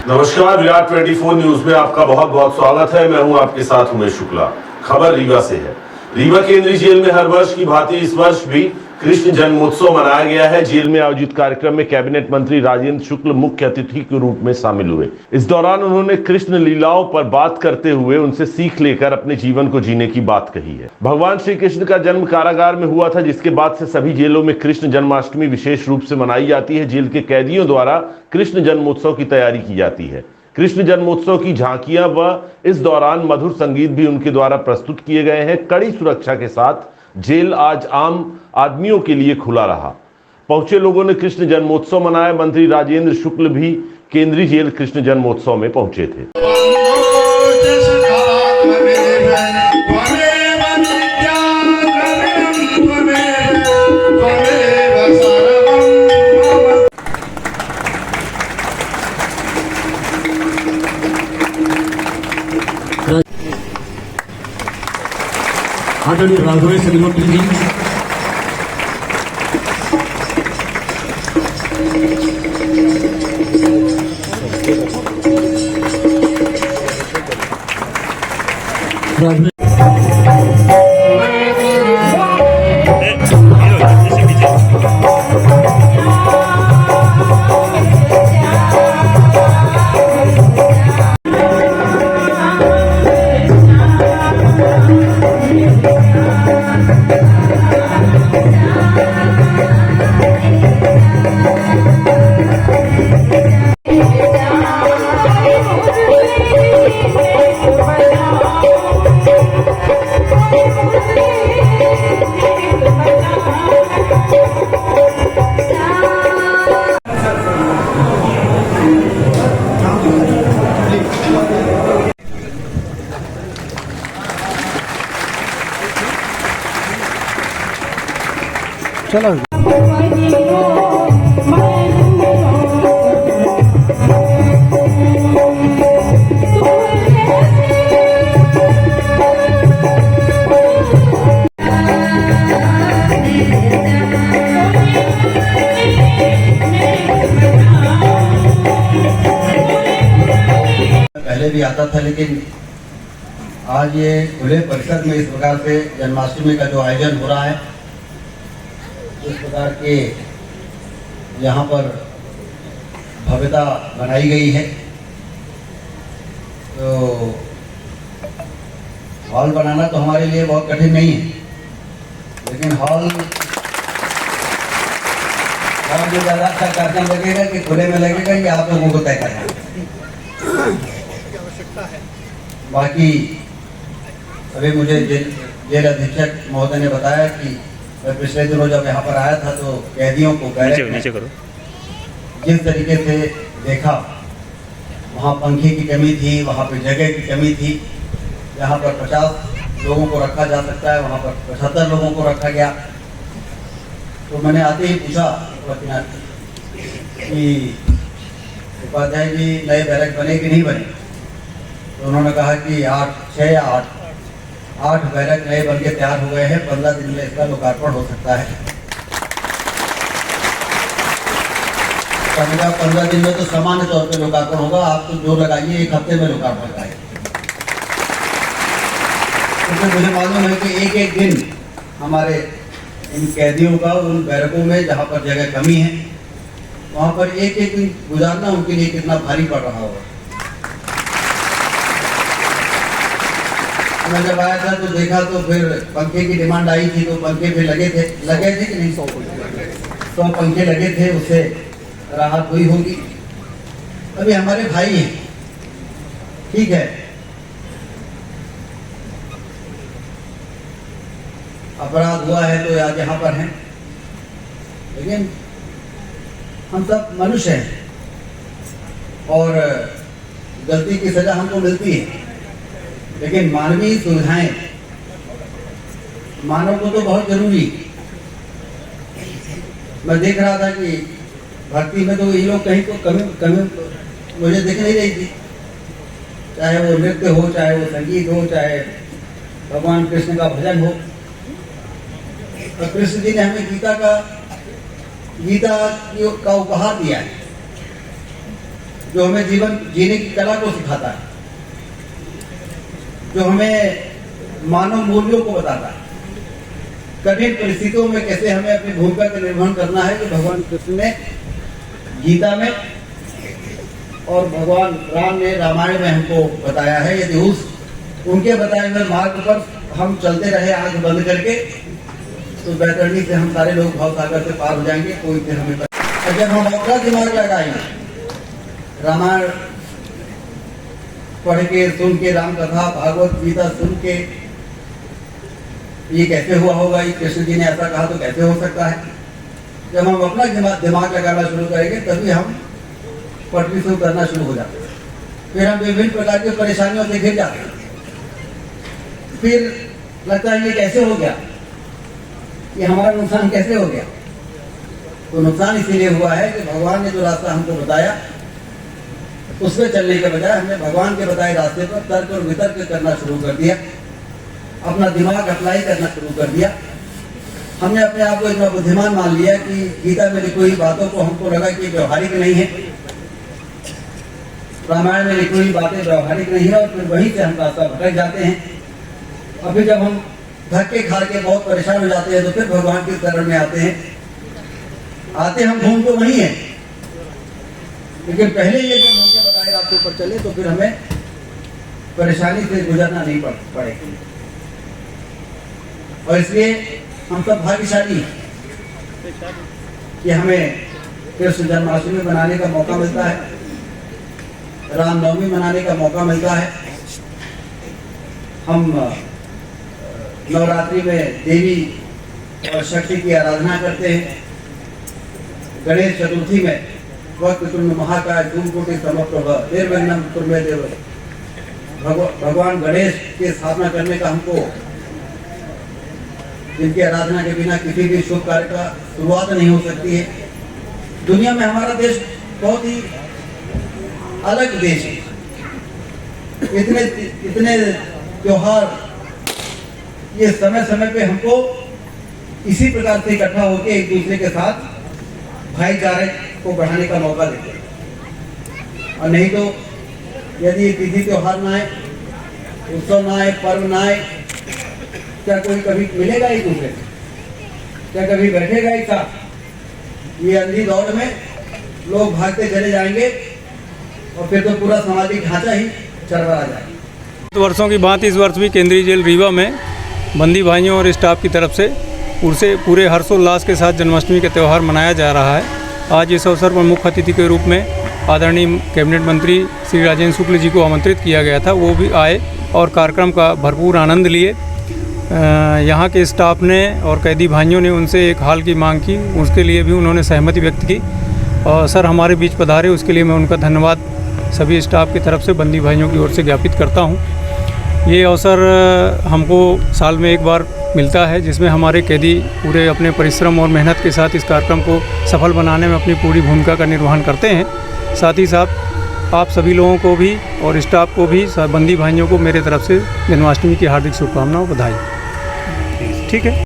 नमस्कार, विराट 24 न्यूज में आपका बहुत बहुत स्वागत है। मैं हूं आपके साथ उमेश शुक्ला। खबर रीवा से है। रीवा केंद्रीय जेल में हर वर्ष की भांति इस वर्ष भी कृष्ण जन्मोत्सव मनाया गया है। जेल में आयोजित कार्यक्रम में कैबिनेट मंत्री राजेंद्र शुक्ल मुख्य अतिथि के रूप में शामिल हुए। इस दौरान उन्होंने कृष्ण लीलाओं पर बात करते हुए उनसे सीख लेकर अपने जीवन को जीने की बात कही है। भगवान श्री कृष्ण का जन्म कारागार में हुआ था, जिसके बाद से सभी जेलों में कृष्ण जन्माष्टमी विशेष रूप से मनाई जाती है। जेल के कैदियों द्वारा कृष्ण जन्मोत्सव की तैयारी की जाती है। कृष्ण जन्मोत्सव की झांकियां व इस दौरान मधुर संगीत भी उनके द्वारा प्रस्तुत किए गए हैं। कड़ी सुरक्षा के साथ जेल आज आम आदमियों के लिए खुला रहा। पहुंचे लोगों ने कृष्ण जन्मोत्सव मनाया। मंत्री राजेंद्र शुक्ल भी केंद्रीय जेल कृष्ण जन्मोत्सव में पहुंचे थे। आदरणीय राघवेश अग्निहोत्री जी, चलो पहले भी आता था, लेकिन आज ये खुले परिसर में इस प्रकार से जन्माष्टमी का जो आयोजन हो रहा है, इस प्रकार के यहाँ पर भव्यता बनाई गई है। तो हॉल बनाना तो हमारे लिए बहुत कठिन नहीं है, लेकिन हॉल में ज़्यादा अच्छा कार्यक्रम लगेगा कि खुले में लगेगा, ये आप लोगों को तय करना है। बाकी अभी मुझे जेल अधीक्षक महोदय ने बताया कि मैं पिछले दिनों जब यहाँ पर आया था तो कैदियों को जिस तरीके से देखा, वहाँ पंखे की कमी थी, वहाँ पर जगह की कमी थी। यहाँ पर 50 लोगों को रखा जा सकता है, वहाँ पर 75 लोगों को रखा गया। तो मैंने आते ही पूछा कि उपाध्याय जी, नए बैरक बने कि नहीं बने? तो उन्होंने कहा कि 6 या 8 बैरक नए बन के तैयार हो गए हैं। 15 दिन में इसका लोकार्पण हो सकता है। 15 दिन में तो सामान्य तौर पे लोकार्पण होगा। आप तो जोर लगाइए, 1 हफ्ते में लोकार्पण कराएंगे। क्योंकि मुझे मालूम है कि एक दिन हमारे इन कैदियों का उन बैरकों में जहाँ पर जगह कमी है, वहाँ पर एक दिन गुजारना उनके लिए कितना भारी पड़ रहा होगा। मैं जब आया था तो देखा तो फिर पंखे की डिमांड आई थी, तो पंखे भी लगे थे कि नहीं? 100 पंखे लगे थे, उससे राहत हुई होगी। अभी हमारे भाई हैं, ठीक है, अपराध हुआ है तो आज यहाँ पर हैं, लेकिन हम सब मनुष्य हैं और गलती की सजा हमको मिलती है। लेकिन मानवीय सुविधाएं मानव को तो बहुत जरूरी। मैं देख रहा था कि भक्ति में तो ये लोग कहीं तो कमी मुझे दिख नहीं रही थी। चाहे वो नृत्य हो, चाहे वो संगीत हो, चाहे भगवान कृष्ण का भजन हो। तो कृष्ण जी ने हमें गीता का उपहार दिया है। जो हमें जीवन जीने की कला को सिखाता है, जो हमें मानव मूल्यों को बताता है, कठिन परिस्थितियों में कैसे हमें अपनी भूमिका का निर्वहन करना है, जो भगवान कृष्ण ने गीता में और भगवान राम ने रामायण में हमको बताया है। यदि उनके बताए हुए मार्ग पर हम चलते रहे आंख बंद करके, तो बैतरणी से हम सारे लोग भाव सागर से पार हो जाएंगे। कोई फिर हमें जब हम अपना दिमाग लगाएंगे, रामायण पढ़ के सुन के, राम कथा भागवत गीता सुन के, ये कैसे हुआ होगा, ये कृष्ण जी ने ऐसा कहा तो कैसे हो सकता है। जब हम अपना दिमाग लगाना शुरू करेंगे तभी हम पटरी से उतरना शुरू हो जाते हैं। फिर हम विभिन्न प्रकार की परेशानियों से घिर जाते हैं। फिर लगता है ये कैसे हो गया, ये हमारा नुकसान कैसे हो गया। तो नुकसान इसीलिए हुआ है कि भगवान ने जो रास्ता हमको बताया उसमें चलने के बजाय हमने भगवान के बताए रास्ते पर तर्क और वितर्क करना शुरू कर दिया, अपना दिमाग अप्लाई करना शुरू कर दिया। हमने अपने आप को इतना बुद्धिमान मान लिया कि गीता में लिखी हुई बातों को हमको लगा कि व्यवहारिक नहीं है, रामायण में लिखी हुई बातें व्यवहारिक नहीं है, और फिर वहीं से हम रास्ता भटक जाते हैं। अभी जब हम धक्के खा के बहुत परेशान हो जाते हैं तो फिर भगवान के शरण में आते हम घूम तो वही हैं, लेकिन पहले ये जब हमके बताए रास्ते पर चले तो फिर हमें परेशानी से गुजरना नहीं पड़ेगा। और इसलिए हम सब भाग्यशाली कि हमें कृष्ण जन्माष्टमी मनाने का मौका मिलता है, रामनवमी मनाने का मौका मिलता है। हम नवरात्रि में देवी और शक्ति की आराधना करते हैं। गणेश चतुर्थी में वक्रतुंड महाकाय धूमकोटि समप्रभ निर्विघ्नं कुरु देव, भगवान गणेश की स्थापना करने का हमको, जिनकी आराधना के बिना किसी भी शुभ कार्य का शुरुआत नहीं हो सकती है। दुनिया में हमारा देश बहुत ही अलग देश है। इतने त्योहार ये समय समय पे हमको इसी प्रकार से इकट्ठा होकर एक दूसरे के साथ भाईचारे को बढ़ाने का मौका देते हैं। और नहीं तो यदि तिथि त्योहार ना आए, उत्सव ना आए, पर्व ना आए, क्या कोई कभी मिलेगा एक दूसरे से? क्या कभी बैठेगा एक साथ? ये अंधी दौड़ में लोग भागते चले जाएंगे और फिर तो पूरा सामाजिक ढांचा ही चरमरा जाएगा। वर्षों की भांति इस वर्ष भी केंद्रीय जेल रीवा में बंदी भाइयों और स्टाफ की तरफ से पूरे हर्षोल्लास के साथ जन्माष्टमी का त्यौहार मनाया जा रहा है। आज इस अवसर पर मुख्य अतिथि के रूप में आदरणीय कैबिनेट मंत्री श्री राजेंद्र शुक्ल जी को आमंत्रित किया गया था। वो भी आए और कार्यक्रम का भरपूर आनंद लिए। यहाँ के स्टाफ ने और कैदी भाइयों ने उनसे एक हाल की मांग की, उसके लिए भी उन्होंने सहमति व्यक्त की और सर हमारे बीच पधारे, उसके लिए मैं उनका धन्यवाद सभी स्टाफ की तरफ से बंदी भाइयों की ओर से ज्ञापित करता हूँ। ये अवसर हमको साल में एक बार मिलता है जिसमें हमारे कैदी पूरे अपने परिश्रम और मेहनत के साथ इस कार्यक्रम को सफल बनाने में अपनी पूरी भूमिका का निर्वहन करते हैं। साथ ही साथ आप सभी लोगों को भी और स्टाफ को भी, बंदी भाइयों को मेरे तरफ से जन्माष्टमी की हार्दिक शुभकामनाएं, बधाई। ठीक है।